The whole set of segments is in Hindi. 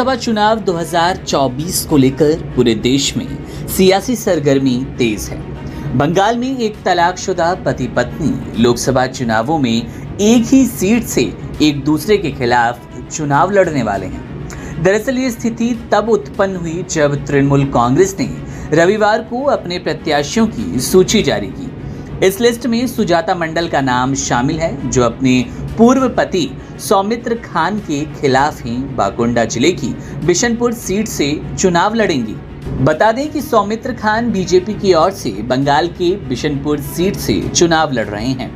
लोकसभा चुनाव 2024 को लेकर पूरे देश में सियासी सरगर्मी तेज है। बंगाल में एक तलाकशुदा पति पत्नी लोकसभा चुनावों में एक ही सीट से एक दूसरे के खिलाफ चुनाव लड़ने वाले हैं। दरअसल ये स्थिति तब उत्पन्न हुई जब तृणमूल कांग्रेस ने रविवार को अपने प्रत्याशियों की सूची जारी की। इस लिस्ट में सुजाता मंडल का नाम शामिल है, जो अपने पूर्व पति सौमित्र खान के खिलाफ ही बाकुंडा जिले की बिशनपुर सीट से चुनाव लड़ेंगी। बता दें कि सौमित्र खान बीजेपी की ओर से बंगाल के बिशनपुर सीट से चुनाव लड़ रहे हैं।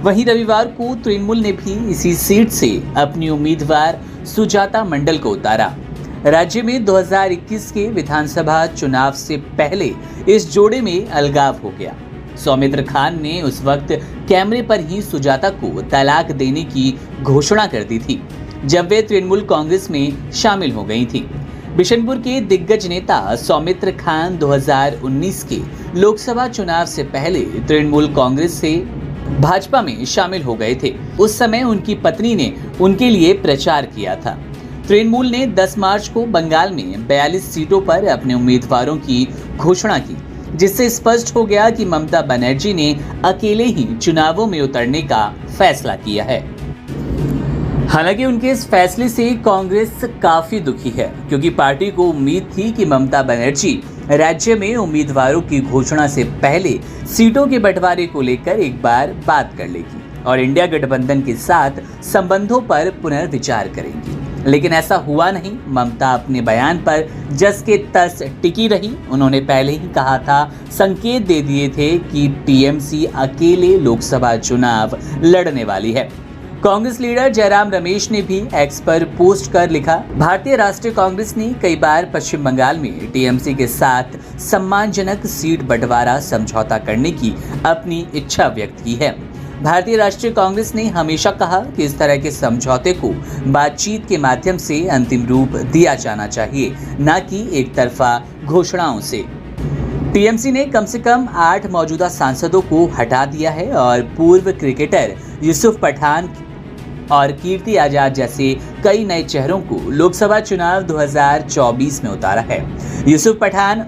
वहीं रविवार को तृणमूल ने भी इसी सीट से अपनी उम्मीदवार सुजाता मंडल को उतारा। राज्य में 2021 के विधानसभा चुनाव से पहले इस जोड़े में अलगाव हो गया। सौमित्र खान ने उस वक्त कैमरे पर ही सुजाता को तलाक देने की घोषणा कर दी थी, जब वे तृणमूल कांग्रेस में शामिल हो गई थी। बिशनपुर के दिग्गज नेता सौमित्र खान 2019 के लोकसभा चुनाव से पहले तृणमूल कांग्रेस से भाजपा में शामिल हो गए थे। उस समय उनकी पत्नी ने उनके लिए प्रचार किया था। तृणमूल ने 10 मार्च को बंगाल में 42 सीटों पर अपने उम्मीदवारों की घोषणा की, जिससे स्पष्ट हो गया कि ममता बनर्जी ने अकेले ही चुनावों में उतरने का फैसला किया है। हालांकि उनके इस फैसले से कांग्रेस काफी दुखी है, क्योंकि पार्टी को उम्मीद थी कि ममता बनर्जी राज्य में उम्मीदवारों की घोषणा से पहले सीटों के बंटवारे को लेकर एक बार बात कर लेगी और इंडिया गठबंधन के साथ संबंधों पर पुनर्विचार करेंगी। लेकिन ऐसा हुआ नहीं। ममता अपने बयान पर जस के तस टिकी रही। उन्होंने पहले ही कहा था, संकेत दे दिए थे कि टीएमसी अकेले लोकसभा चुनाव लड़ने वाली है। कांग्रेस लीडर जयराम रमेश ने भी एक्स पर पोस्ट कर लिखा, भारतीय राष्ट्रीय कांग्रेस ने कई बार पश्चिम बंगाल में टीएमसी के साथ सम्मानजनक सीट बंटवारा समझौता करने की अपनी इच्छा व्यक्त की है। भारतीय राष्ट्रीय कांग्रेस ने हमेशा कहा कि इस तरह के समझौते को बातचीत के माध्यम से अंतिम रूप दिया जाना चाहिए, न कि एक तरफा घोषणाओं से। टीएमसी ने कम से कम 8 मौजूदा सांसदों को हटा दिया है और पूर्व क्रिकेटर यूसुफ पठान और कीर्ति आजाद जैसे कई नए चेहरों को लोकसभा चुनाव 2024 में उतारा है। यूसुफ पठान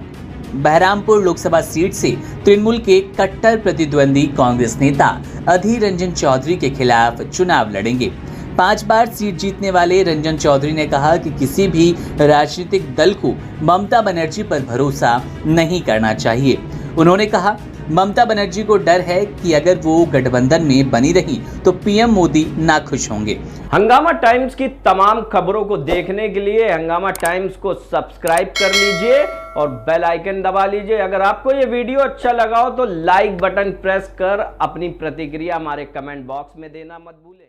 बहरामपुर लोकसभा सीट से तृणमूल के कट्टर प्रतिद्वंदी कांग्रेस नेता अधीर रंजन चौधरी के खिलाफ चुनाव लड़ेंगे। 5 बार सीट जीतने वाले रंजन चौधरी ने कहा कि किसी भी राजनीतिक दल को ममता बनर्जी पर भरोसा नहीं करना चाहिए। उन्होंने कहा, ममता बनर्जी को डर है कि अगर वो गठबंधन में बनी रही तो पीएम मोदी नाखुश होंगे। हंगामा टाइम्स की तमाम खबरों को देखने के लिए हंगामा टाइम्स को सब्सक्राइब कर लीजिए और बेल आइकन दबा लीजिए। अगर आपको ये वीडियो अच्छा लगा हो तो लाइक बटन प्रेस कर अपनी प्रतिक्रिया हमारे कमेंट बॉक्स में देना मत भूलें।